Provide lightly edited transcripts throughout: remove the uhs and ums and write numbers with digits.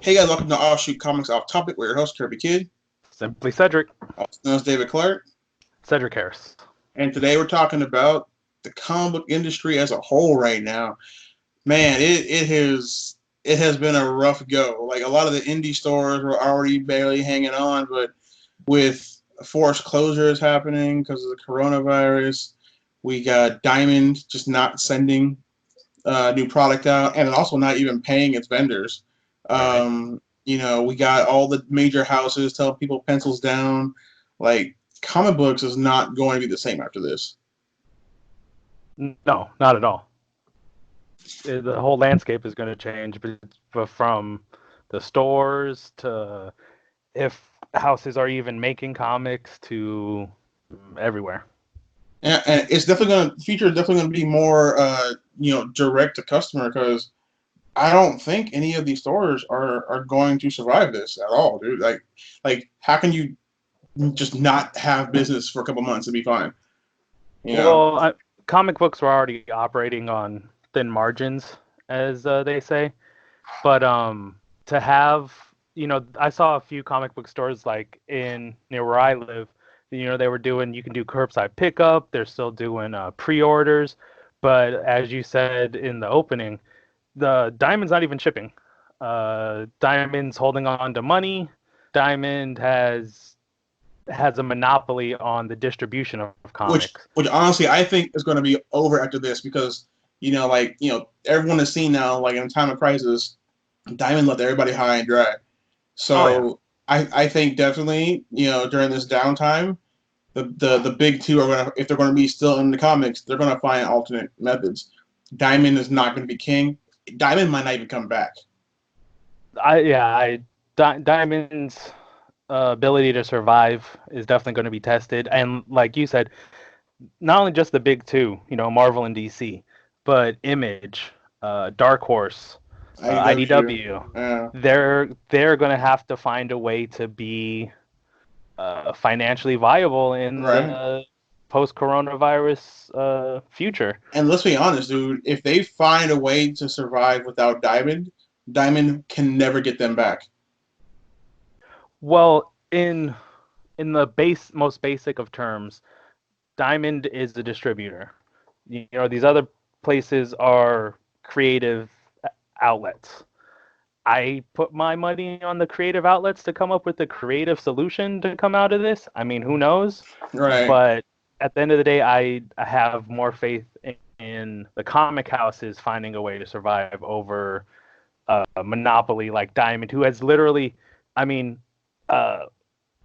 Hey guys, welcome to Offshoot Comics Off Topic. We're your host, Kirby Kidd, Simply Cedric. also known as David Clark. Cedric Harris. And today we're talking about the comic book industry as a whole right now. Man, it has been a rough go. Like a lot of the indie stores were already barely hanging on, but with forced closures happening because of the coronavirus, we got Diamond just not sending new product out, and also not even paying its vendors. Right. We got all the major houses telling people pencils down. Like comic books is not going to be the same after this. No, not at all. The whole landscape is going to change, but from the stores to if houses are even making comics to everywhere. And it's definitely going to feature definitely going to be more direct to customer because I don't think any of these stores are going to survive this at all, dude. Like how can you just not have business for a couple months and be fine? You know? Well, comic books were already operating on thin margins, as they say. But to have, I saw a few comic book stores like in near where I live. They were doing, you can do curbside pickup. They're still doing pre-orders, but as you said in the opening, the Diamond's not even shipping. Diamond's holding on to money. Diamond has a monopoly on the distribution of which comics. which honestly I think is going to be over after this because everyone has seen now like in time of crisis, Diamond left everybody high and dry. Oh yeah. So I think definitely during this downtime, the big two are gonna if they're going to be still in the comics, they're going to find alternate methods. Diamond is not going to be king. Diamond might not even come back. Diamond's ability to survive is definitely going to be tested. And like you said, not only just the big two, Marvel and DC, but Image, Dark Horse, IDW. IDW. Yeah. They're going to have to find a way to be financially viable in Right. the post coronavirus future. And let's be honest, dude. If they find a way to survive without Diamond, Diamond can never get them back. Well, in the most basic of terms, Diamond is the distributor. These other places are creative outlets. I put my money on the creative outlets to come up with a creative solution to come out of this. I mean, who knows? Right. But at the end of the day, I have more faith in the comic houses finding a way to survive over a monopoly like Diamond, who has literally, I mean, uh,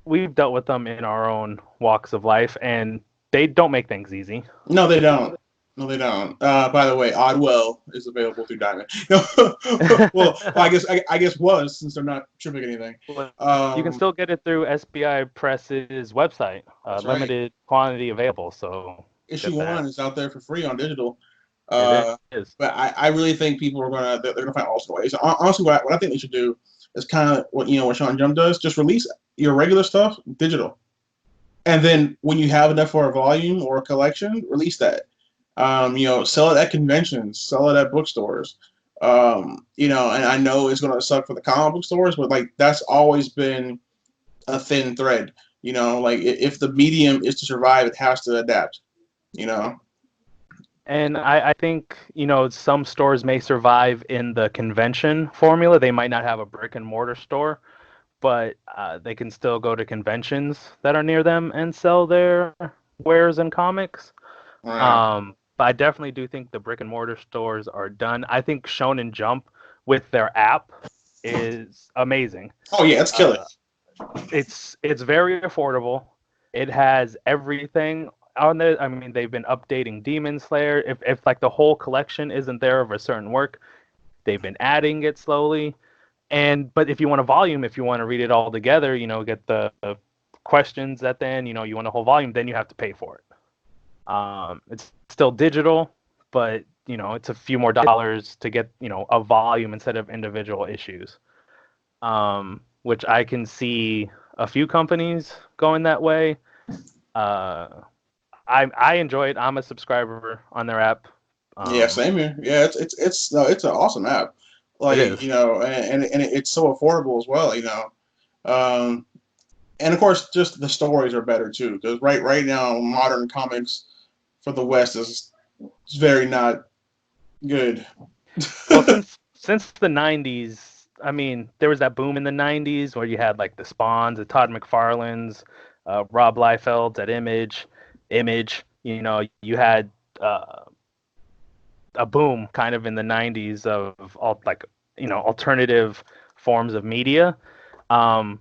we've dealt with them in our own walks of life, and they don't make things easy. No, they don't. No, they don't. By the way, Oddwell is available through Diamond. No, I guess was since they're not shipping anything. You can Um, still get it through SBI Press's website, that's right. limited quantity available. So Issue get one that. is out there for free on digital. It Uh, is. but I really think people are they're gonna find alternate ways. Honestly, what I think they should do is kind of what Sean Jump does. Just release your regular stuff digital, and then when you have enough for a volume or a collection, release that. Sell it at conventions, sell it at bookstores. And I know it's gonna suck for the comic book stores, but like that's always been a thin thread. Like if the medium is to survive, it has to adapt. You know, And I think, some stores may survive in the convention formula. They might not have a brick and mortar store, but they can still go to conventions that are near them and sell their wares and comics. right? But I definitely do think the brick and mortar stores are done. I think Shonen Jump with their app is amazing. Oh yeah, let's kill it. Uh, it's very affordable. It has everything on there. I mean, they've been updating Demon Slayer. If like the whole collection isn't there of a certain work, they've been adding it slowly. And but if you want a volume, if you want to read it all together, get the questions at the end. You want a whole volume, then you have to pay for it. It's still digital, but it's a few more dollars to get a volume instead of individual issues. Which I can see a few companies going that way. Uh, I enjoy it. I'm a subscriber on their app. Yeah, Um, same here. Yeah, it's no, it's an awesome app. It Like, is. and it's so affordable as well. Um, and of course, just the stories are better too. Because right now, modern comics for the West is very not good. Well, since the '90s, I mean, there was that boom in the '90s where you had like the Spawns, the Todd McFarlanes, Rob Liefeld's at Image. You know, you had uh, a boom kind of in the '90s of all like alternative forms of media. Um,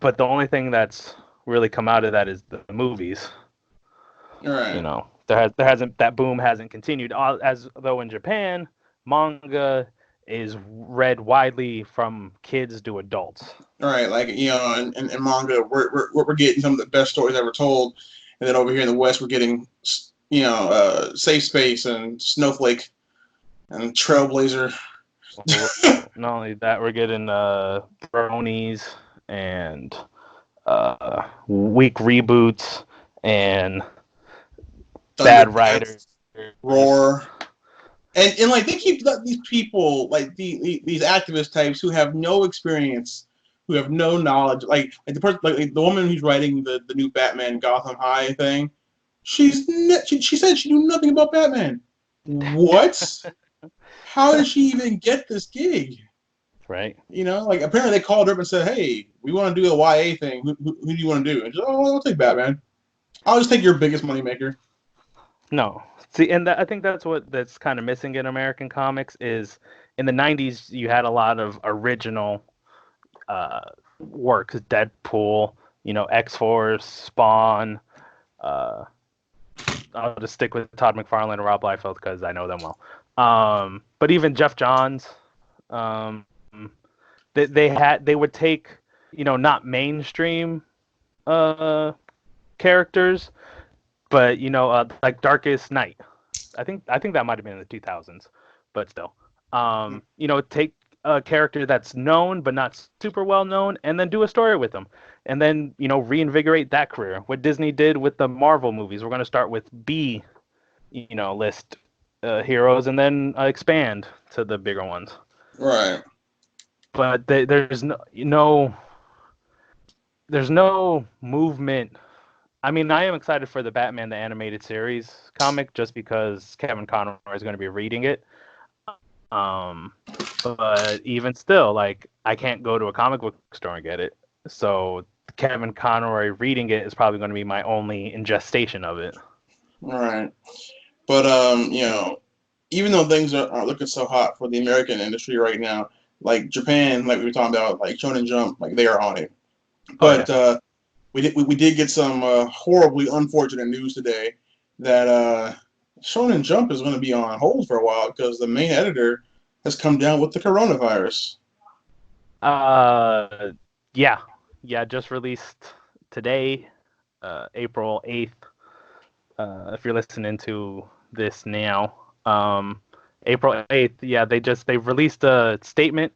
but the only thing that's really come out of that is the movies. All You right. know, there hasn't that boom hasn't continued. As though in Japan, manga is read widely from kids to adults. All right, like in manga, we're getting some of the best stories ever told, and then over here in the West, we're getting Safe Space and Snowflake and Trailblazer. Well, not only that, we're getting bronies and weak reboots and bad writers. Thundercats, Roar, and like they keep these people like these activist types who have no experience, who have no knowledge. Like the person, like the woman who's writing the new Batman Gotham High thing, she said she knew nothing about Batman. What? How did she even get this gig? Right? Like apparently they called her up and said, "Hey, we want to do a YA thing. Who do you want to do?" And she's, "Oh, I'll take Batman. I'll just take your biggest moneymaker." No. See, and I think that's kind of missing in American comics is in the '90s you had a lot of original work, Deadpool, X Force, Spawn. Uh, I'll just stick with Todd McFarlane and Rob Liefeld because I know them well. But even Jeff Johns, um, they would take not mainstream uh, characters, but like Darkest Night. I think that might have been in the 2000s, but still, take a character that's known but not super well known, and then do a story with them, and then reinvigorate that career. What Disney did with the Marvel movies, we're going to start with B, list heroes, and then expand to the bigger ones. Right. But there's no movement. I mean, I am excited for the Batman the Animated Series comic just because Kevin Conroy is going to be reading it. Um, but even still, like I can't go to a comic book store and get it. So Kevin Conroy reading it is probably going to be my only ingestation of it. All right. But even though things are looking so hot for the American industry right now, like Japan, like we were talking about, like Shonen Jump, like they are on it. Oh yeah. But we did get some horribly unfortunate news today that Shonen Jump is going to be on hold for a while because the main editor has come down with the coronavirus. Uh, yeah, yeah. Just released today, April 8th. If you're listening to this now, April 8th. Yeah, they released a statement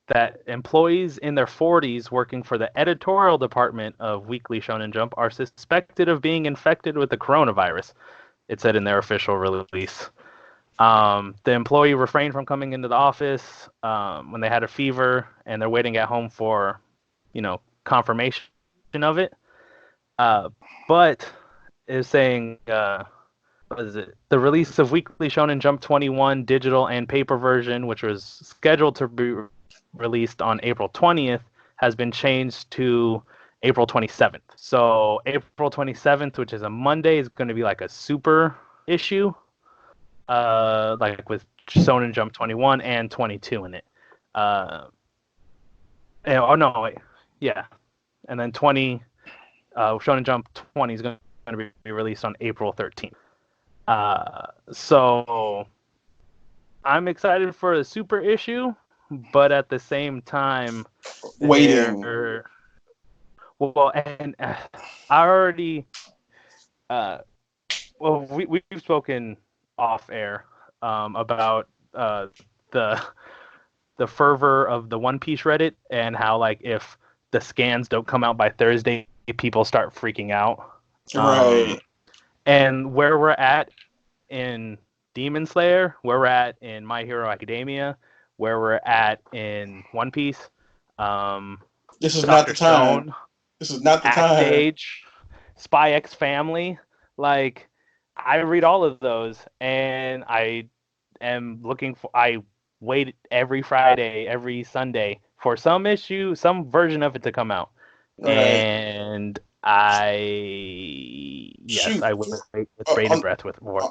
that employees in their 40s working for the editorial department of Weekly Shonen Jump are suspected of being infected with the coronavirus. It said in their official release. The employee refrained from coming into the office when they had a fever, and they're waiting at home for, confirmation of it. But is saying, what is it? The release of Weekly Shonen Jump 21 digital and paper version, which was scheduled to be released on April 20th, has been changed to April 27th. So April 27th, which is a Monday, is going to be like a super issue, like with Shonen Jump 21 and 22 in it. Oh no, wait, yeah, and then 20, Shonen Jump 20 is going to be released on April 13th. So I'm excited for a super issue, but at the same time, Waiting. they're well, and I already, uh, well, we've spoken off air about the fervor of the One Piece Reddit and how like if the scans don't come out by Thursday, people start freaking out. Right. And where we're at in Demon Slayer, where we're at in My Hero Academia, where we're at in One Piece, This is not Dr. the time. Stone, This is not the Act time. Age, Spy X Family. Like, I read all of those, and I wait every Friday, every Sunday for some issue, some version of it to come out. Right. And yes, Shoot. I would wait with Uh, bated on, breath with more.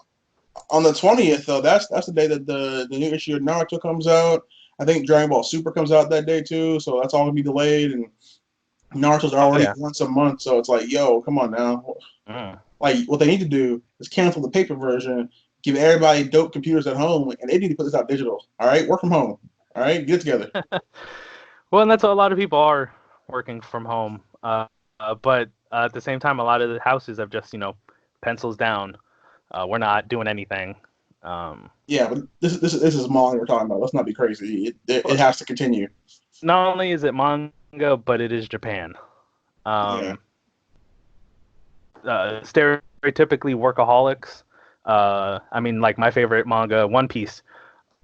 on the 20th though, that's the day that the new issue of Naruto comes out. I think Dragon Ball Super comes out that day too, so that's all gonna be delayed. And Naruto's Oh already yeah. once a month, so it's like, yo, come on now. Like, what they need to do is cancel the paper version, give everybody dope computers at home, and they need to put this out digital. All right, work from home. All right, get it together. Well, and that's what a lot of people are working from home. But at the same time, a lot of the houses have just, pencils down. We're not doing anything. Yeah, but this is manga we're talking about. Let's not be crazy. It But has to continue. not only is it manga, but it is Japan. Yeah. Um, Stereotypically workaholics. I mean, like my favorite manga, One Piece.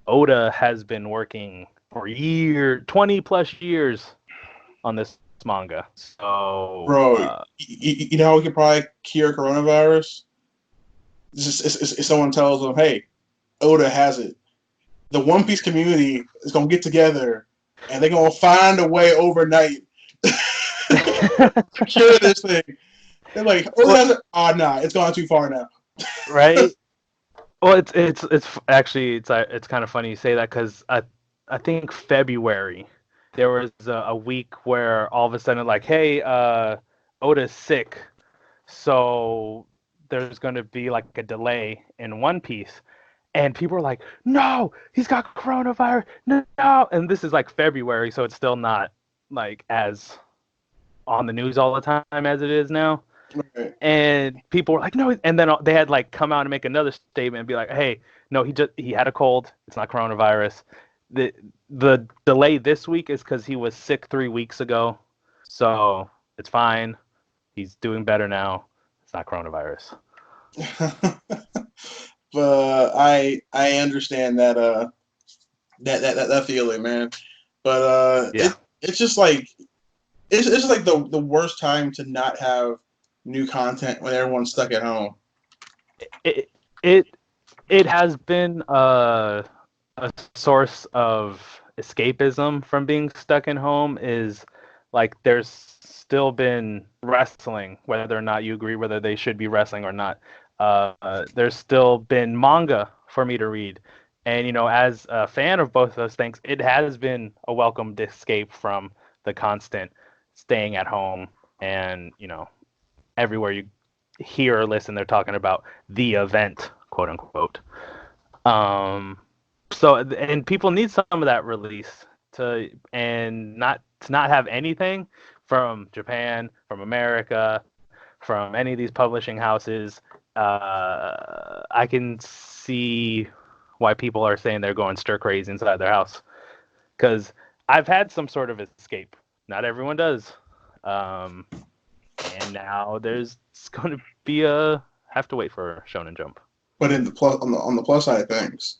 Oda has been working for 20 plus years on this manga. So, Bro, you know how we could probably cure coronavirus? If someone tells them, hey, Oda has it. The One Piece community is going to get together and they're going to find a way overnight to cure this thing. They're like, Oda has it. Oh, nah, it's gone too far now. right? Well, it's actually it's kind of funny you say that because I think February there was a week where all of a sudden like, hey, Oda's sick, so there's going to be like a delay in One Piece, and people are like, no, he's got coronavirus, no, and this is like February, so it's still not like as on the news all the time as it is now. Right. And people were like, no, and then they had like come out and make another statement and be like, hey, no, he had a cold, it's not coronavirus. The delay this week is because he was sick 3 weeks ago, so it's fine, he's doing better now, it's not coronavirus. But I understand that feeling, man. But Yeah, it's just like it's just like the worst time to not have new content when everyone's stuck at home. it it it has been a source of escapism from being stuck in home. Is like there's still been wrestling, whether or not you agree whether they should be wrestling or not. There's still been manga for me to read, and as a fan of both of those things, it has been a welcomed escape from the constant staying at home. And everywhere you hear or listen, they're talking about the event, quote unquote. Um, and people need some of that release and not have anything from Japan, from America, from any of these publishing houses. I can see why people are saying they're going stir crazy inside their house, because I've had some sort of escape. Not everyone does. And now there's going to be have to wait for Shonen Jump. But in the plus on the plus side of things,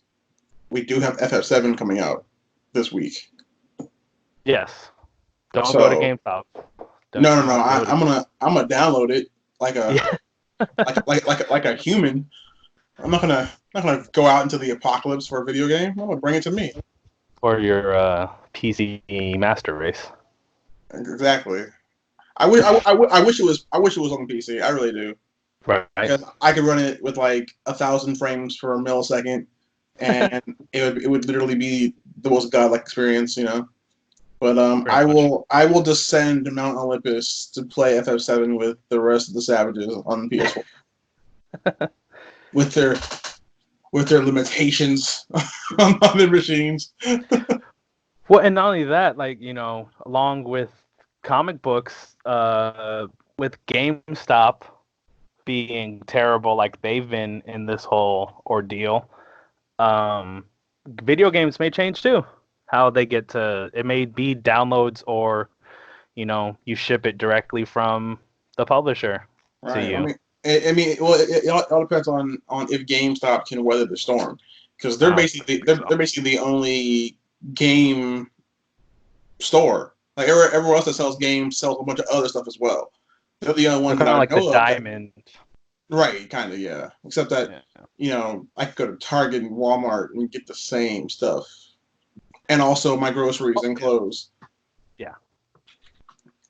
we do have FF7 coming out this week. Yes. Don't go to So GameStop. no. Don't go to I'm gonna download it like a yeah. like a human. I'm not gonna go out into the apocalypse for a video game. I'm gonna bring it to me. Or your PC master race. Exactly. I wish it was on the PC. I really do. Right. Because I could run it with like 1,000 frames per millisecond, and it would literally be the most godlike experience, But Pretty much. I will descend to Mount Olympus to play FF7 with the rest of the savages on PS4 with their limitations on their machines. Well, and not only that, like, along with comic books, with GameStop being terrible like they've been in this whole ordeal, video games may change too. How they get it may be downloads, or you ship it directly from the publisher to Right. you. I mean, well, it all depends on if GameStop can weather the storm, because I they're don't basically think they're basically the only game store. Like everyone else that sells games sells a bunch of other stuff as well. They're the only They're ones that kind of I like the know of that. diamond. Right, kind of, yeah. Except that, Yeah. I could go to Target and Walmart and get the same stuff, and also my groceries Oh, and yeah. clothes. Yeah.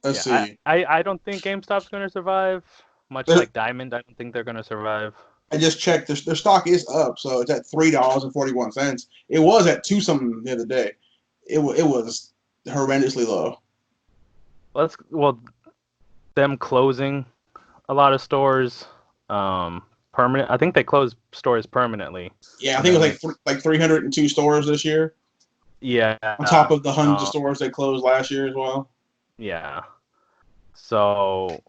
Let's Yeah. see. I don't think GameStop's going to survive. Much There- like Diamond, I don't think they're going to survive. I just checked. Their stock is up, so it's at $3.41. It was at two something the other day. It was horrendously low. Well, them closing a lot of stores, permanent. I think they closed stores permanently, Yeah, I and think it then was like 302 stores this year, yeah, on top of the hundreds of um, stores they closed last year as well. yeah. So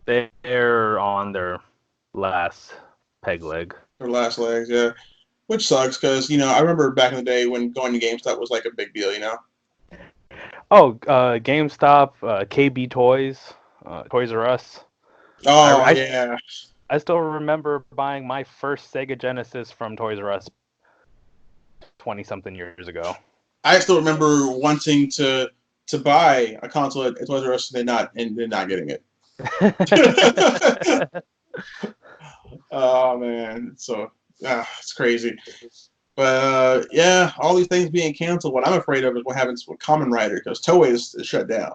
they're on their last peg leg. Their last legs, yeah. Which sucks because I remember back in the day when going to GameStop was like a big deal. Oh, GameStop, KB Toys, Toys R Us. I, Oh I yeah, I still remember buying my first Sega Genesis from Toys R Us 20 something years ago. I still remember wanting to buy a console at Toys R Us and then not getting it. Oh man, so it's crazy. But yeah, all these things being canceled. What I'm afraid of is what happens with Kamen Rider because Toei is shut down.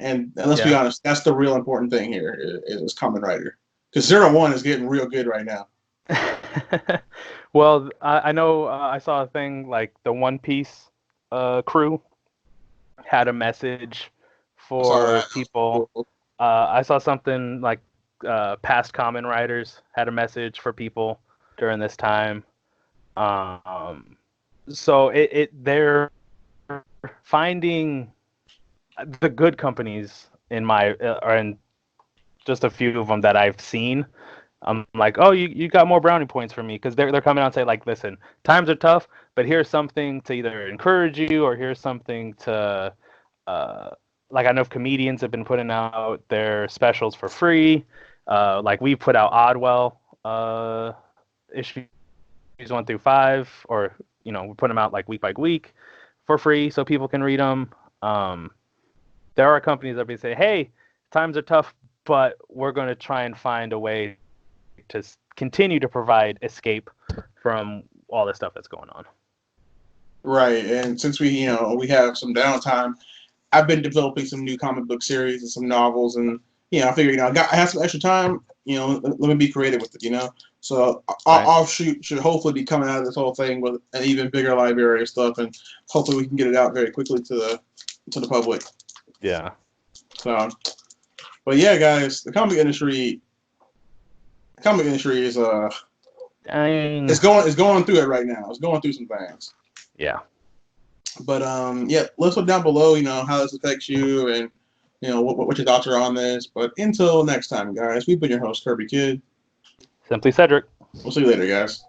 And let's be Yeah. honest, that's the real important thing here is Kamen Rider because 01 is getting real good right now. Well, I know I saw a thing like the One Piece crew had a message I saw for that. people. Cool. I saw something like past Common Writers had a message for people during this time. Um, so they're finding the good companies in my or in just a few of them that I've seen. I'm like, oh, you got more brownie points for me because they're coming out and say like, listen, times are tough, but here's something to either encourage you or here's something to, uh, like I know comedians have been putting out their specials for free. Like we put out Oddwell issues 1 through 5, or we put them out like week by week for free so people can read them. There are companies that say, hey, times are tough, but we're going to try and find a way to continue to provide escape from all the stuff that's going on. Right, and since we have some downtime, I've been developing some new comic book series and some novels, and I figure I have some extra time. Let me be creative with it. So Right. Offshoot should hopefully be coming out of this whole thing with an even bigger library of stuff, and hopefully we can get it out very quickly to the public. Yeah. So, but yeah, guys, the comic industry is I mean, it's going through it right now. It's going through some things. yeah. But yeah, let's look down below. How this affects you, and what your thoughts are on this. But until next time, guys, we've been your host, Kirby Kid. Simply Cedric. We'll see you later, guys.